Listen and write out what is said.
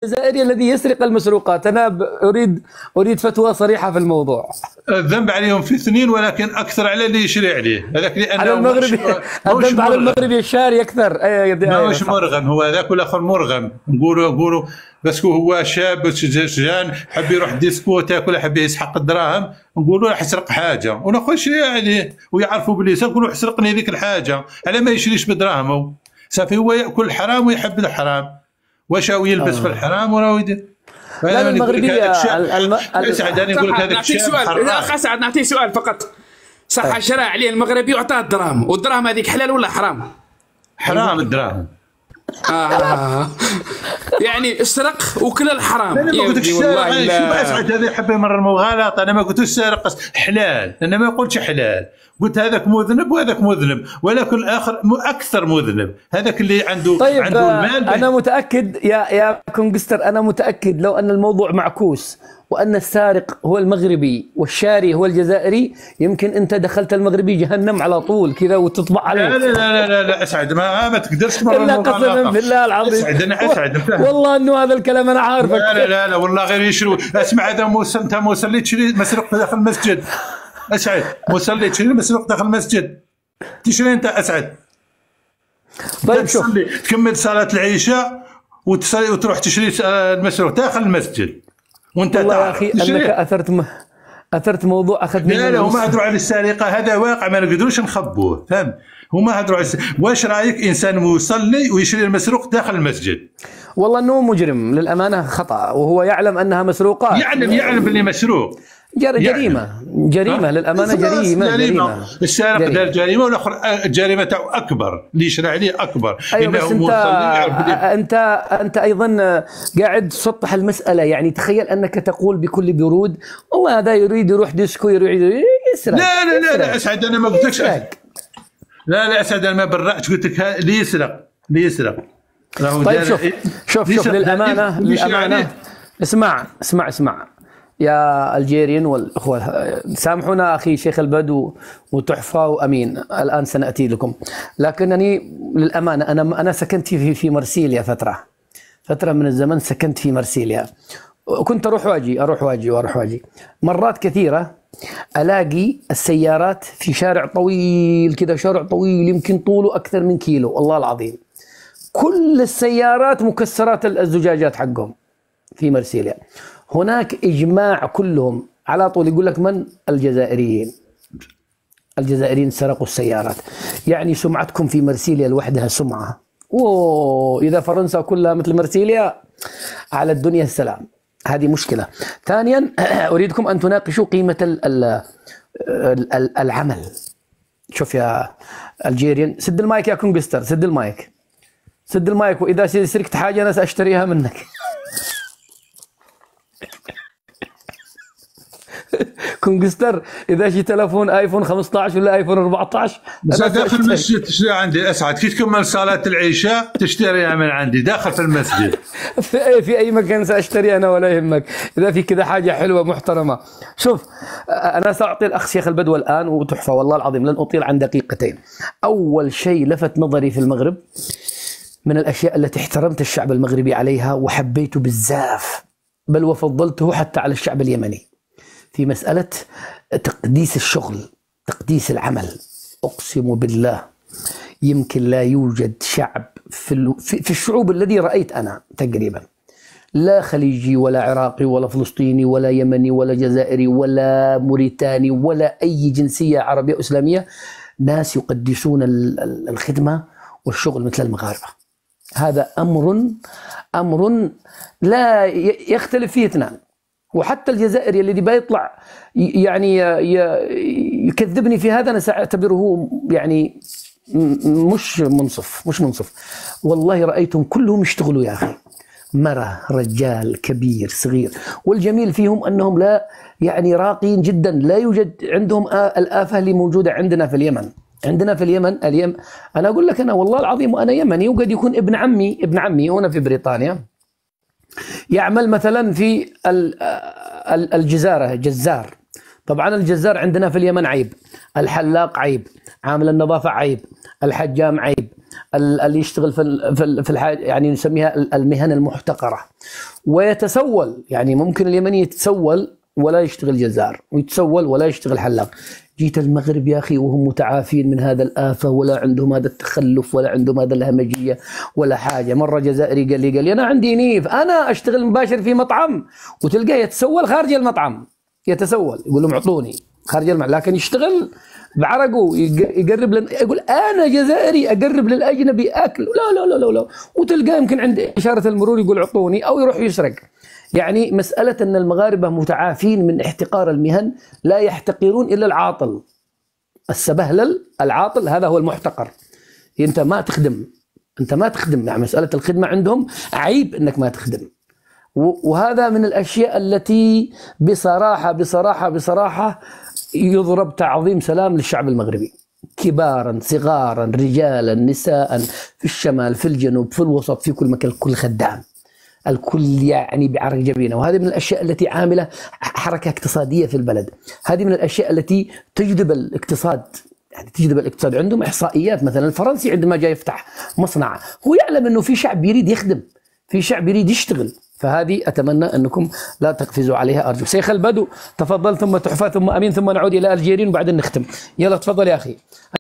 الجزائري الذي يسرق المسروقات. أنا أريد فتوى صريحة في الموضوع. الذنب عليهم في اثنين، ولكن اكثر على اللي يشري عليه هذاك، لانه على المغربي الذنب على المغربي الشاري اكثر. ماهوش مرغم هو هذاك، والاخر مرغم. نقولوا باسكو هو شاب شجان حب يروح ديسكوتيك ولا حب يسحق الدراهم، نقولوا راح يسرق حاجه وناخذ يشري عليه ويعرفوا بلي نقولوا سرقني ذيك الحاجه، على ما يشريش بدراهمه. صافي هو ياكل الحرام ويحب الحرام، واش هو يلبس في الحرام وراه يدير. لا المغربيه اسعد انا نقول لك هذاك نعطيك سؤال اخ اسعد، نعطيه سؤال فقط. صح شرى عليه المغربي وعطاه الدراهم، والدراهم هذيك حلال ولا حرام؟ حرام الدراهم. يعني اسرق وكل الحرام. انا ما قلتش سارق، شوف اسعد هذا يحب يمرر مغالطه. انا ما قلتش سارق حلال، انا ما قلتش حلال، قلت هذاك مذنب وهذاك مذنب، ولكن الاخر اكثر مذنب، هذاك اللي عنده طيب عنده المال. انا متاكد يا كونغستر، انا متاكد لو ان الموضوع معكوس وان السارق هو المغربي والشاري هو الجزائري، يمكن انت دخلت المغربي جهنم على طول كذا وتطبع عليه. لا لا لا لا, لا اسعد، ما تقدرش تمرر الا قسما بالله العظيم. اسعد انا اسعد والله انه هذا الكلام انا عارفك. لا لا لا, لا والله غير يشروا. اسمع، هذا انت مصلي تشري مسروق داخل المسجد. اسعد مصلي تشري مسروق داخل المسجد، تشري انت اسعد. طيب شوف، تكمل صلاه العشاء وتروح تشري المسروق داخل المسجد وانت والله يا اخي انك اثرت موضوع اخذ مني. لا هما هضروا على السرقه، هذا واقع ما نقدروش نخبوه، فهم؟ هما هضروا على واش رايك انسان يصلي ويشري المسروق داخل المسجد؟ والله انه مجرم للامانه، خطا، وهو يعلم انها مسروقات. يعلم باللي مسروق. جريمه للامانه، جريمه. السارق دار جريمه، والاخر الجريمه تاعو اكبر، اللي يشرى عليه اكبر. أيوة، بس انت ايضا قاعد تسطح المساله. يعني تخيل انك تقول بكل برود والله هذا يريد يروح ديسكو، يريد يسرق. لا اسعد، انا ما قلتلكش. لا اسعد، انا ما برأت، قلت لك اللي يسرق. طيب شوف للامانه اسمع يا الجيريين والاخوه، سامحونا اخي شيخ البدو وتحفه وامين، الان سناتي لكم. لكنني للامانه انا سكنت في مرسيليا فتره من الزمن، سكنت في مرسيليا، كنت اروح واجي مرات كثيره. الاقي السيارات في شارع طويل كذا، شارع طويل يمكن طوله اكثر من كيلو، والله العظيم كل السيارات مكسرات الزجاجات حقهم في مرسيليا. هناك إجماع كلهم على طول يقول لك من؟ الجزائريين سرقوا السيارات. يعني سمعتكم في مرسيليا لوحدها سمعة، إذا فرنسا كلها مثل مرسيليا على الدنيا السلام. هذه مشكلة. ثانيا أريدكم أن تناقشوا قيمة العمل. شوف يا الجيريان، سد المايك يا كونغستر، سد المايك، وإذا سرقت حاجة أنا سأشتريها منك. كونغستر، اذا شي تلفون ايفون 15 ولا ايفون 14 داخل المسجد تشتري عندي اسعد. كي تكمل صلاه العشاء تشتريها من عندي داخل في المسجد. في اي مكان ساشتري انا ولا يهمك، اذا في كذا حاجه حلوه محترمه. شوف، انا ساعطي الاخ شيخ البدو الان وتحفه، والله العظيم لن اطيل عن دقيقتين. اول شيء لفت نظري في المغرب من الاشياء التي احترمت الشعب المغربي عليها وحبيته بزاف، بل وفضلته حتى على الشعب اليمني، في مسألة تقديس الشغل، تقديس العمل. أقسم بالله يمكن لا يوجد شعب في الشعوب الذي رأيت أنا تقريبا، لا خليجي ولا عراقي ولا فلسطيني ولا يمني ولا جزائري ولا موريتاني ولا أي جنسية عربية إسلامية، ناس يقدسون الخدمة والشغل مثل المغاربة. هذا أمر لا يختلف فيه اثنان. وحتى الجزائري الذي بيطلع يعني يكذبني في هذا، انا ساعتبره يعني مش منصف. والله رايتهم كلهم يشتغلوا يا اخي، مرة رجال كبير صغير، والجميل فيهم انهم لا يعني راقين جدا، لا يوجد عندهم الآفة اللي موجودة عندنا في اليمن. انا اقول لك، انا والله العظيم وانا يمني، وقد يكون ابن عمي هنا في بريطانيا يعمل مثلا في الجزارة، جزار. طبعا الجزار عندنا في اليمن عيب، الحلاق عيب، عامل النظافة عيب، الحجام عيب، اللي يشتغل في الحاجة يعني نسميها المهن المحتقرة، ويتسول. يعني ممكن اليمني يتسول ولا يشتغل جزار، ويتسول ولا يشتغل حلاق. جيت المغرب يا أخي وهم متعافين من هذا الآفة، ولا عندهم هذا التخلف، ولا عندهم هذا الهمجية ولا حاجة. مرة جزائري قال لي أنا عندي نيف، أنا أشتغل مباشر في مطعم، وتلقاه يتسول خارج المطعم، يتسول يقول لهم اعطوني خارج المطعم، لكن يشتغل بعرقه يقرب يقول أنا جزائري أقرب للأجنبي أكل. لا لا لا لا لا. وتلقاه يمكن عند إشارة المرور يقول اعطوني، أو يروح يسرق. يعني مسألة أن المغاربة متعافين من احتقار المهن، لا يحتقرون إلا العاطل، السبهلل العاطل هذا هو المحتقر. أنت ما تخدم، يعني مسألة الخدمة عندهم عيب أنك ما تخدم. وهذا من الأشياء التي بصراحة يضرب تعظيم سلام للشعب المغربي، كبارا صغارا رجالا نساء، في الشمال في الجنوب في الوسط في كل مكان، الكل خدام، الكل يعني بعرق جبينه. وهذه من الأشياء التي عاملة حركة اقتصادية في البلد. هذه من الأشياء التي تجذب الاقتصاد، يعني تجذب الاقتصاد. عندهم إحصائيات، مثلا الفرنسي عندما جاء يفتح مصنع هو يعلم أنه في شعب يريد يخدم، في شعب يريد يشتغل. فهذه أتمنى أنكم لا تقفزوا عليها أرجو. شيخ البدو تفضل، ثم تحفة، ثم أمين، ثم نعود إلى الجيرين وبعدين نختم. يلا تفضل يا أخي.